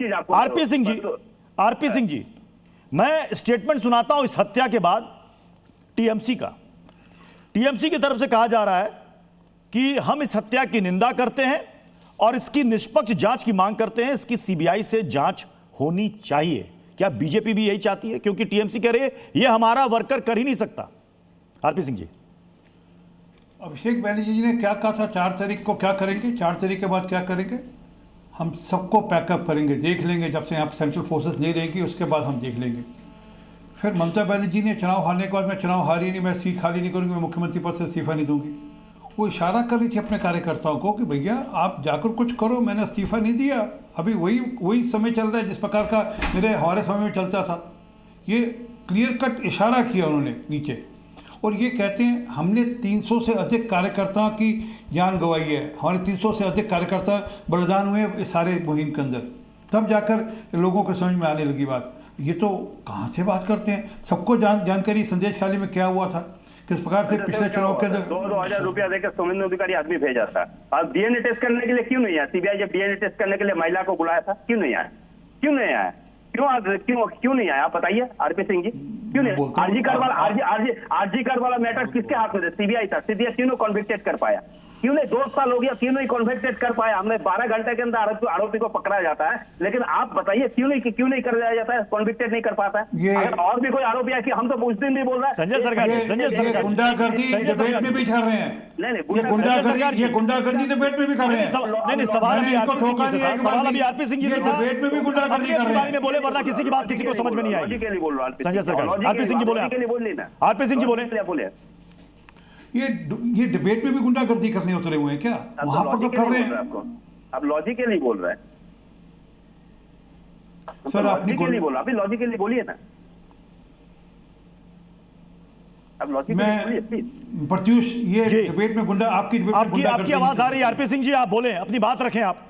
चीज आपको आरपी सिंह जी, मैं स्टेटमेंट सुनाता हूं इस हत्या के बाद टीएमसी का। टीएमसी की तरफ से कहा जा रहा है कि हम इस हत्या की निंदा करते हैं और इसकी निष्पक्ष जांच की मांग करते हैं। इसकी सीबीआई से जांच होनी चाहिए। क्या बीजेपी भी यही चाहती है? क्योंकि टीएमसी कह रही है यह हमारा वर्कर कर ही नहीं सकता। आरपी सिंह जी, अभिषेक बैनर्जी जी ने क्या कहा था 4 तारीख को क्या करेंगे, 4 तारीख के बाद क्या करेंगे? हम सबको पैकअप करेंगे, देख लेंगे। जब से यहाँ पर सेंट्रल फोर्सेस नहीं रहेंगी उसके बाद हम देख लेंगे। फिर ममता बनर्जी ने चुनाव हारने के बाद, मैं चुनाव हारी नहीं, मैं सीट खाली नहीं करूँगी, मैं मुख्यमंत्री पद से इस्तीफा नहीं दूंगी। वो इशारा कर रही थी अपने कार्यकर्ताओं को कि भैया आप जाकर कुछ करो, मैंने इस्तीफा नहीं दिया। अभी वही समय चल रहा है जिस प्रकार का हमारे समय में चलता था। ये क्लियर कट इशारा किया उन्होंने नीचे, और ये कहते हैं हमने 300 से अधिक कार्यकर्ताओं की जान गंवाई है, हमारे 300 से अधिक कार्यकर्ता बलिदान हुए इस सारे मुहिम के अंदर। तब जाकर लोगों को समझ में आने लगी बात। ये तो कहाँ से बात करते हैं? सबको जानकारी संदेश खाली में क्या हुआ था, किस प्रकार से पिछले चुनाव के अंदर 2,000 रुपया देकर शुभेंदु अधिकारी आदमी भेजा था। आप डीएनए टेस्ट करने के लिए क्यों नहीं आया? सीबीआई जब डीएनए टेस्ट करने के लिए महिला को बुलाया था, क्यों नहीं आया? क्यों नहीं आया? क्यों नहीं आया? आप बताइए आरपी सिंह जी, क्यों नहीं? आरजी कर वाला मैटर किसके हाथ में था? सीबीआई था। सीबीआई क्यों नहीं कॉन्विक्टेड कर पाया? क्यों नहीं? 2 साल हो गया, क्यों नहीं कॉन्विक्टेड कर पाया? हमने 12 घंटे के अंदर आरोपी को पकड़ा जाता है, लेकिन आप बताइए क्यों नहीं कर दिया जाता है, कॉन्विक्टेड नहीं कर पाता है? अगर और भी कोई आरोपी है कि हम तो उस दिन भी बोल रहे हैं संजय सरकार गुंडागर्दी डिबेट में भी कर रहे हैं। नहीं, गुंडागर्दी डिबेट में भी कर रहे हैं। नहीं, सवाल अभी आरपी सिंह जी से था, डिबेट में भी गुंडागर्दी कर रहे हैं। बोले, वरना किसी की बात किसी को समझ में नहीं आई। संजय सरकार, आरपी सिंह जी बोले, आरपी सिंह जी बोले, ये डिबेट में भी गुंडागर्दी करने उतरे हुए हैं क्या? वहां पर तो कर रहे हैं। आप लॉजिकली बोल रहे हैं सर, आपने लॉजिकली बोलिए ना। अब लॉजिकली प्रत्युष, ये डिबेट में गुंडा आपकी आवाज आ रही है। आरपी सिंह जी आप बोले, अपनी बात रखें आप।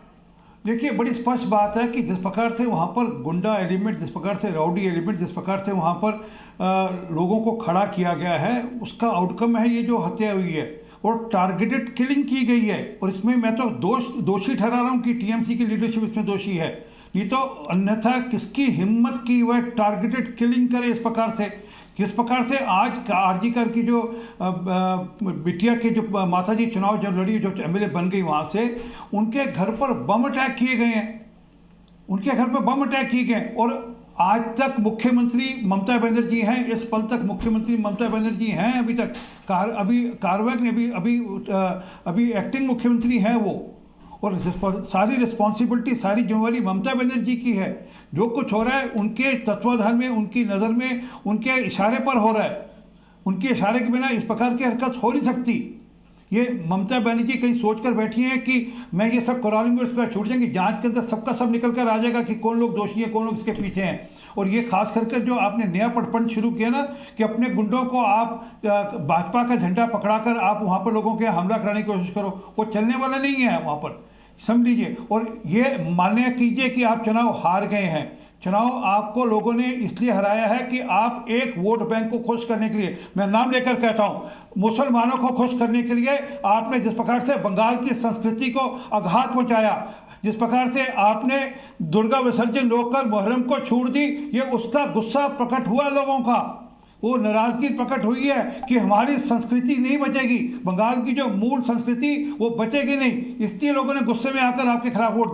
देखिए, बड़ी स्पष्ट बात है कि जिस प्रकार से वहाँ पर गुंडा एलिमेंट, जिस प्रकार से राउडी एलिमेंट, जिस प्रकार से वहाँ पर लोगों को खड़ा किया गया है, उसका आउटकम है ये जो हत्या हुई है और टारगेटेड किलिंग की गई है। और इसमें मैं तो दोषी ठहरा रहा हूँ कि टीएमसी की लीडरशिप इसमें दोषी है। नहीं तो अन्यथा किसकी हिम्मत की वह टारगेटेड किलिंग करे इस प्रकार से? किस प्रकार से आज आरजी कर की जो बिटिया के जो माता जी चुनाव जो लड़ी, जो एमएलए बन गई, वहाँ से उनके घर पर बम अटैक किए गए हैं। उनके घर पर बम अटैक किए गए और आज तक मुख्यमंत्री ममता बनर्जी हैं। इस पल तक मुख्यमंत्री ममता बनर्जी हैं। अभी तक अभी कार्रवाई ने अभी एक्टिंग मुख्यमंत्री हैं वो, और सारी रिस्पॉन्सिबिलिटी, सारी जिम्मेवारी ममता बनर्जी की है। जो कुछ हो रहा है उनके तत्वाधान में, उनकी नज़र में, उनके इशारे पर हो रहा है। उनके इशारे के बिना इस प्रकार की हरकत हो नहीं सकती। ये ममता बनर्जी कहीं सोचकर बैठी हैं कि मैं ये सब करा लूँगी, उसके बाद छूट जाएंगी। जांच के अंदर सबका सब निकल कर आ जाएगा कि कौन लोग दोषी हैं, कौन लोग इसके पीछे हैं। और ये खास करके जो आपने नया पटपन शुरू किया ना कि अपने गुंडों को आप भाजपा का झंडा पकड़ाकर आप वहाँ पर लोगों के हमला कराने की कोशिश करो, वो चलने वाला नहीं है वहाँ पर, समझ लीजिए। और ये मान्य कीजिए कि आप चुनाव हार गए हैं। चुनाव आपको लोगों ने इसलिए हराया है कि आप एक वोट बैंक को खुश करने के लिए, मैं नाम लेकर कहता हूं, मुसलमानों को खुश करने के लिए आपने जिस प्रकार से बंगाल की संस्कृति को आघात पहुंचाया, जिस प्रकार से आपने दुर्गा विसर्जन रोककर मुहर्रम को छोड़ दी, ये उसका गुस्सा प्रकट हुआ लोगों का। वो नाराजगी प्रकट हुई है कि हमारी संस्कृति नहीं बचेगी, बंगाल की जो मूल संस्कृति वो बचेगी नहीं। इसलिए लोगों ने गुस्से में आकर आपके खिलाफ वोट